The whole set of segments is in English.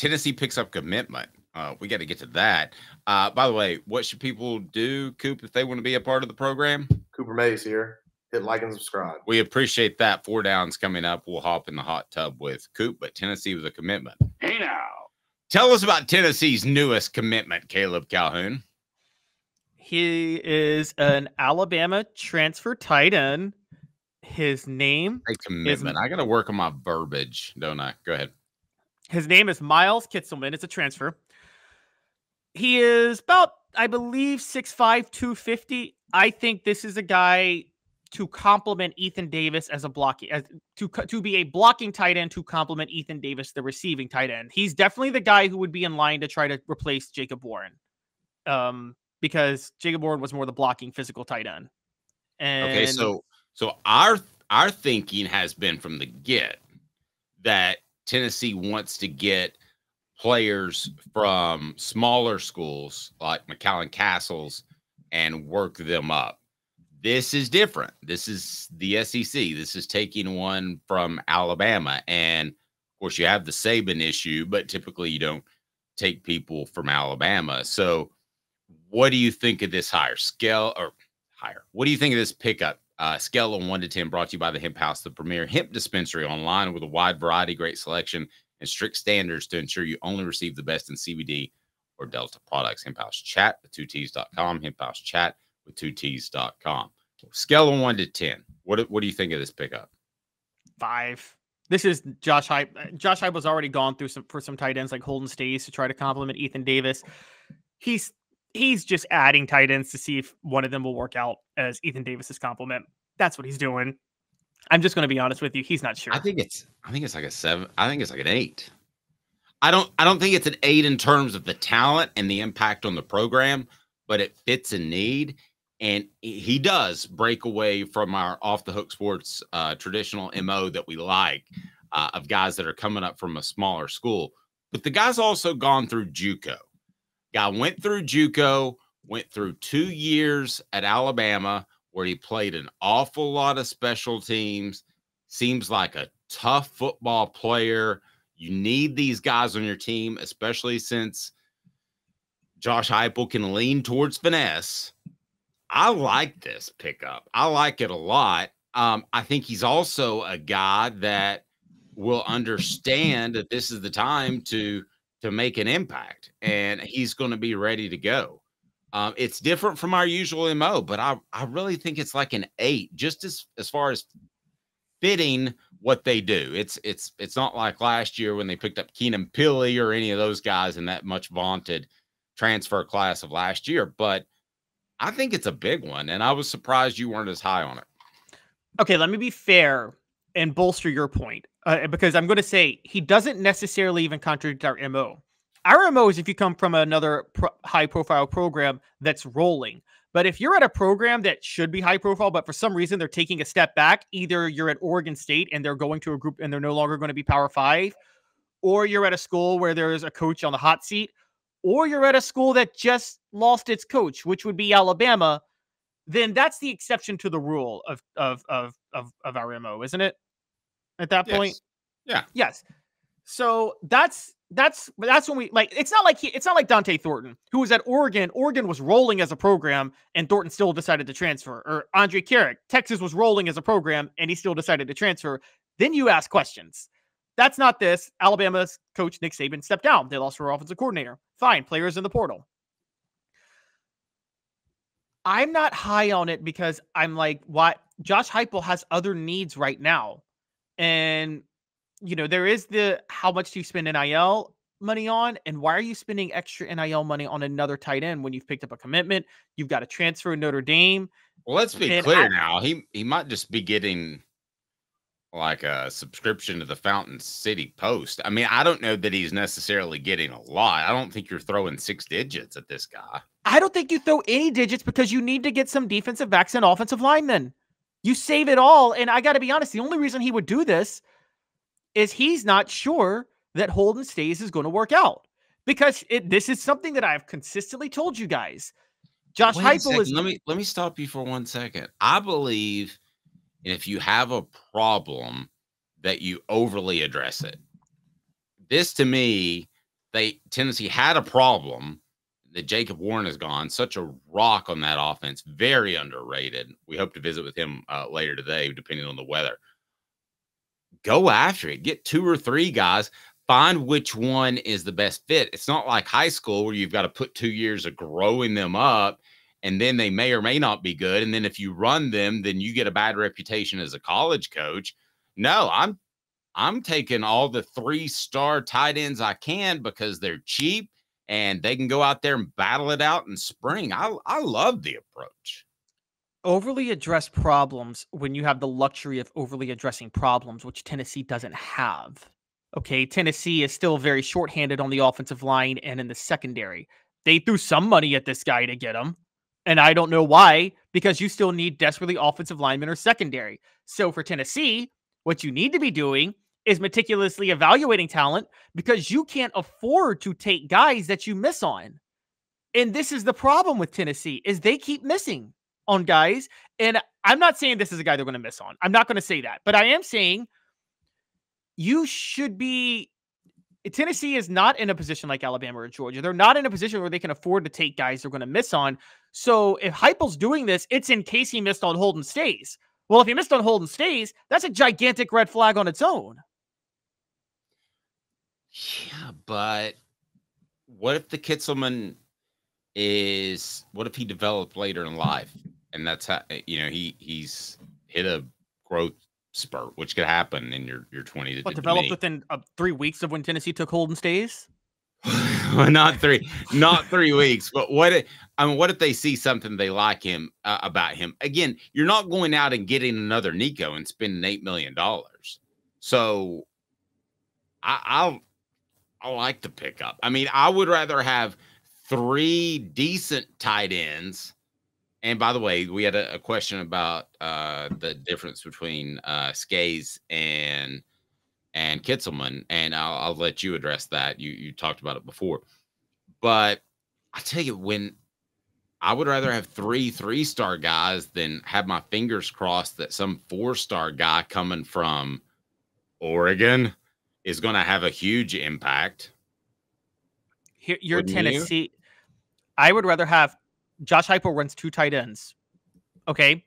Tennessee picks up commitment. We got to get to that. By the way, what should people do, Coop, if they want to be a part of the program? Cooper Mays here. Hit like and subscribe. We appreciate that. 4 downs coming up. We'll hop in the hot tub with Coop, but Tennessee was a commitment. Hey now. Tell us about Tennessee's newest commitment, Caleb Calhoun. He is an Alabama transfer tight end. His name is commitment. I got to work on my verbiage, don't I? Go ahead. His name is Miles Kitselman. It's a transfer. He is about, I believe, 6'5", 250. I think this is a guy to complement Ethan Davis as a blocking, to be a blocking tight end to complement Ethan Davis, the receiving tight end. He's definitely the guy who would be in line to try to replace Jacob Warren, because Jacob Warren was more the blocking physical tight end. And okay, so our thinking has been from the get that Tennessee wants to get players from smaller schools like McAllen Castles and work them up. This is different. This is the SEC. This is taking one from Alabama. And of course, you have the Saban issue, but typically you don't take people from Alabama. So what do you think of this hire? What do you think of this pickup? Scale of 1 to 10 brought to you by the Hemp House, the premier hemp dispensary online with a wide variety, great selection, and strict standards to ensure you only receive the best in CBD or Delta products. Hemp House Chat with 2Ts.com. Hemp House Chat with 2Ts.com. Scale of 1 to 10. What do you think of this pickup? 5. This is Josh Heupel. Josh Heupel was already gone through some tight ends like Holden Stays to try to complement Ethan Davis. He's just adding tight ends to see if one of them will work out as Ethan Davis's complement. That's what he's doing. I'm just going to be honest with you. He's not sure. I think it's like a 7. I think it's like an 8. I don't think it's an 8 in terms of the talent and the impact on the program, but it fits a need. And he does break away from our off the hook sports traditional MO that we like of guys that are coming up from a smaller school. But the guy's also gone through JUCO. Guy went through JUCO, went through 2 years at Alabama where he played an awful lot of special teams. Seems like a tough football player. You need these guys on your team, especially since Josh Heupel can lean towards finesse. I like this pickup. I like it a lot. I think he's also a guy that will understand that this is the time to make an impact, and he's going to be ready to go. It's different from our usual MO, but I really think it's like an 8, just as far as fitting what they do. It's not like last year when they picked up Keenan Pili or any of those guys in that much vaunted transfer class of last year, but I think it's a big one, and I was surprised you weren't as high on it. Okay, let me be fair and bolster your point, because I'm going to say he doesn't necessarily even contradict our MO. Our MO is if you come from another high-profile program that's rolling. But if you're at a program that should be high-profile, but for some reason they're taking a step back, either you're at Oregon State and they're going to a group and they're no longer going to be Power 5, or you're at a school where there's a coach on the hot seat, or you're at a school that just lost its coach, which would be Alabama, then that's the exception to the rule of our MO, isn't it? At that point? Yeah. Yes. So that's when we like. It's not like Dante Thornton, who was at Oregon. Oregon was rolling as a program, and Thornton still decided to transfer. Or Andre Carrick, Texas was rolling as a program, and he still decided to transfer. Then you ask questions. That's not this. Alabama's coach Nick Saban stepped down. They lost their offensive coordinator. Fine, players in the portal. I'm not high on it because I'm like, what? Josh Heupel has other needs right now, and there is the how much do you spend NIL money on, and why are you spending extra NIL money on another tight end when you've picked up a commitment? You've got a transfer in Notre Dame. Well, let's be clear now. He might just be getting like a subscription to the Fountain City Post. I mean, I don't know that he's necessarily getting a lot. I don't think you're throwing 6 digits at this guy. I don't think you throw any digits because you need to get some defensive backs and offensive linemen. You save it all. And I got to be honest, the only reason he would do this is he's not sure that Holden Stays is going to work out, because this is something that I've consistently told you guys. Josh Heupel is. Let me stop you for 1 second. I believe if you have a problem that you overly address it. This to me Tennessee had a problem that Jacob Warren is gone. Such a rock on that offense. Very underrated. We hope to visit with him later today, depending on the weather. Go after it. Get 2 or 3 guys. Find which one is the best fit. It's not like high school where you've got to put 2 years of growing them up, and then they may or may not be good. And then if you run them, then you get a bad reputation as a college coach. No, I'm taking all the 3-star tight ends I can because they're cheap and they can go out there and battle it out in spring. I love the approach. Overly addressed problems when you have the luxury of overly addressing problems, which Tennessee doesn't have. Okay, Tennessee is still very shorthanded on the offensive line and in the secondary. They threw some money at this guy to get him, and I don't know why, because you still need desperately offensive linemen or secondary. So for Tennessee, what you need to be doing is meticulously evaluating talent because you can't afford to take guys that you miss on. And this is the problem with Tennessee is they keep missing on guys. And I'm not saying this is a guy they're going to miss on. I'm not going to say that. But I am saying you should be – Tennessee is not in a position like Alabama or Georgia. They're not in a position where they can afford to take guys they're going to miss on. So if Heupel's doing this, it's in case he missed on Holden Stays. Well, if he missed on Holden Stays, that's a gigantic red flag on its own. Yeah, but what if the Kitselman is – what if he developed later in life? And that's how, he's hit a growth spurt, which could happen in your 20s. What, developed within 3 weeks of when Tennessee took Holden Stays? not 3 weeks. But what if they see something they like him about him? Again, you're not going out and getting another Nico and spending $8 million. So I like the pickup. I mean, I would rather have 3 decent tight ends. And by the way, we had a question about the difference between Skays and Kitselman, and I'll let you address that. You talked about it before, but I tell you, when I would rather have 3-star guys than have my fingers crossed that some 4-star guy coming from Oregon is going to have a huge impact. Here, you're Tennessee. I would rather have Josh Heupel runs 2 tight ends. Okay.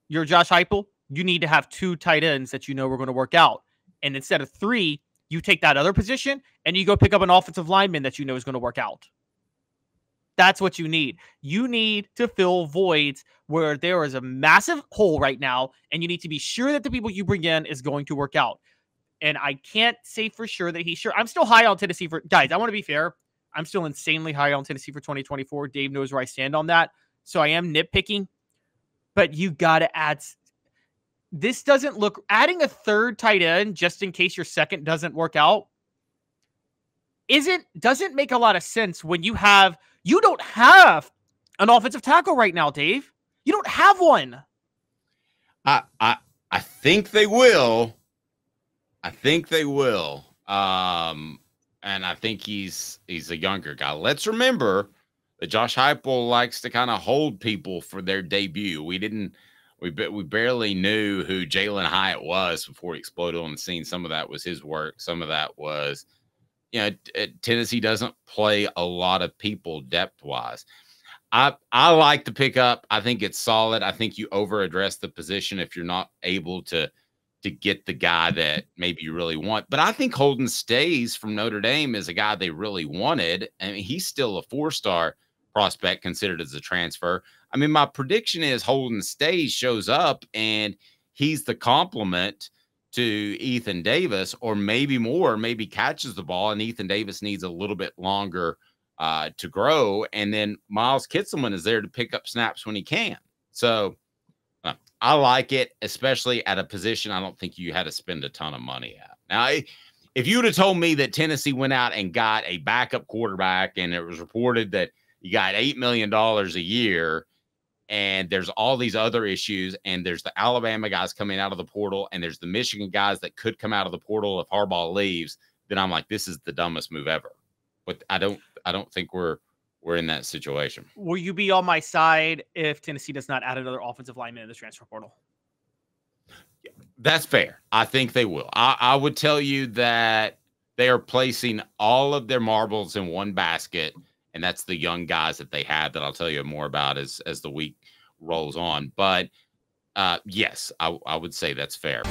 You're Josh Heupel. You need to have 2 tight ends that you know are going to work out. And instead of 3, you take that other position and you go pick up an offensive lineman that you know is going to work out. That's what you need. You need to fill voids where there is a massive hole right now, and you need to be sure that the people you bring in is going to work out. And I can't say for sure that he's sure. I'm still high on Tennessee for guys. I want to be fair. I'm still insanely high on Tennessee for 2024. Dave knows where I stand on that. So I am nitpicking, but you got to add. This doesn't look, adding a 3rd tight end just in case your second doesn't work out doesn't make a lot of sense when you don't have an offensive tackle right now, Dave. You don't have one. I think they will. I think they will. And I think he's a younger guy. Let's remember that Josh Heupel likes to kind of hold people for their debut. We barely knew who Jalen Hyatt was before he exploded on the scene. Some of that was his work. Some of that was, Tennessee doesn't play a lot of people depth-wise. I like the pickup. I think it's solid. I think you over-address the position if you're not able to get the guy that maybe you really want. But I think Holden Stays from Notre Dame is a guy they really wanted. I mean, he's still a 4-star prospect considered as a transfer. I mean, my prediction is Holden Stays shows up and he's the complement to Ethan Davis, or maybe more, maybe catches the ball and Ethan Davis needs a little bit longer to grow. And then Miles Kitselman is there to pick up snaps when he can. So I like it, especially at a position I don't think you had to spend a ton of money at. Now, if you would have told me that Tennessee went out and got a backup quarterback and it was reported that you got $8 million a year and there's all these other issues and there's the Alabama guys coming out of the portal and there's the Michigan guys that could come out of the portal if Harbaugh leaves, then I'm like, this is the dumbest move ever. But I don't think we're in that situation. Will you be on my side if Tennessee does not add another offensive lineman in the transfer portal? That's fair. I think they will. I would tell you that they are placing all of their marbles in one basket, and that's the young guys that they have that I'll tell you more about as the week rolls on. But yes, I would say that's fair.